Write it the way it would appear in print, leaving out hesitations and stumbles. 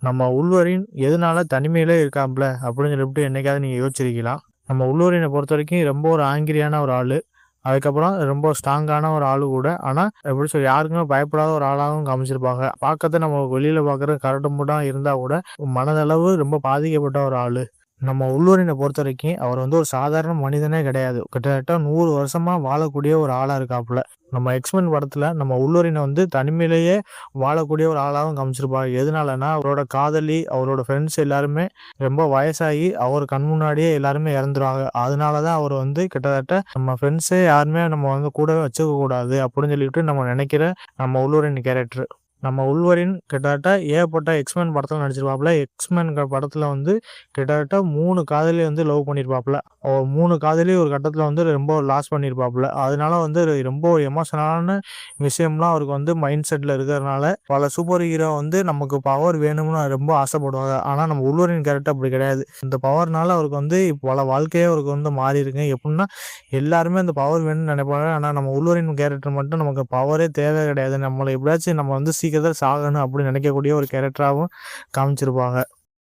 நம்ம உள்வரின் எதனால தனிமையிலே இருக்காப்புல அப்படின்னு சொல்லிட்டு என்னைக்காவது நீங்கள் யோசிச்சிருக்கலாம். நம்ம உள்வரினை பொறுத்த வரைக்கும் ரொம்ப ஒரு ஆங்கிரியான ஒரு ஆள். அதுக்கப்புறம் ரொம்ப ஸ்ட்ராங்கான ஒரு ஆளு கூட. ஆனா, எப்படி சொல்ல யாருக்குமே பயப்படாத ஒரு ஆளாவும் காமிச்சிருப்பாங்க. பார்க்கறத நம்ம வெளியில பார்க்குறது கரடு முரடா இருந்தா கூட, மனதளவு ரொம்ப பாதிக்கப்பட்ட ஒரு ஆளு. நம்ம உள்ளூரின பொறுத்தவரைக்கும், அவர் வந்து ஒரு சாதாரண மனிதனே கிடையாது. கிட்டத்தட்ட 100 வருஷமா வாழக்கூடிய ஒரு ஆளா இருக்காப்புல. நம்ம எக்ஸ்மென் படத்துல நம்ம உள்ளூரின வந்து தனிமையிலேயே வாழக்கூடிய ஒரு ஆளாவும் காமிச்சிருப்பாங்க. எதனாலன்னா, அவரோட காதலி, அவரோட ஃப்ரெண்ட்ஸ் எல்லாருமே ரொம்ப வயசாகி, அவர் கண் முன்னாடியே எல்லாருமே இறந்துருவாங்க. அதனால தான் அவர் வந்து கிட்டத்தட்ட நம்ம ஃப்ரெண்ட்ஸே யாருமே நம்ம வந்து கூடவே வச்சுக்க கூடாது அப்படின்னு சொல்லிட்டு நம்ம நினைக்கிற நம்ம உள்ளூரின் கேரக்டர். நம்ம உள்வரின் கிட்டத்தட்ட ஏகப்பட்ட எக்ஸ்மென் படத்துல நடிச்சிருப்பாப்புல. எக்ஸ்மென் படத்துல வந்து கிட்டத்தட்ட 3 காதலி வந்து லவ் பண்ணியிருப்பாப்புல. 3 காதலி ஒரு கட்டத்துல வந்து ரொம்ப லாஸ் பண்ணியிருப்பாப்புல. அதனால வந்து ரொம்ப ஒரு எமோஷனலான விஷயம்லாம் அவருக்கு வந்து மைண்ட் செட்ல இருக்கிறதுனால, பல சூப்பர் ஹீரோ வந்து நமக்கு பவர் வேணும்னு ரொம்ப ஆசைப்படுவாங்க. ஆனா நம்ம உள்வரின் கேரக்டர் அப்படி கிடையாது. இந்த பவர்னால அவருக்கு வந்து பல வாழ்க்கையே அவருக்கு வந்து மாறியிருக்கு. எப்படின்னா, எல்லாருமே அந்த பவர் வேணும்னு நினைப்பாங்க. ஆனா நம்ம உள்வரின் கேரக்டர் மட்டும் நமக்கு பவரே தேவை கிடையாது. நம்மள எப்படியாச்சும் நம்ம வந்து சீக்கிரத்துல சாகணும் அப்படின்னு நினைக்கக்கூடிய ஒரு கேரக்டராவும் காமிச்சிருப்பாங்க.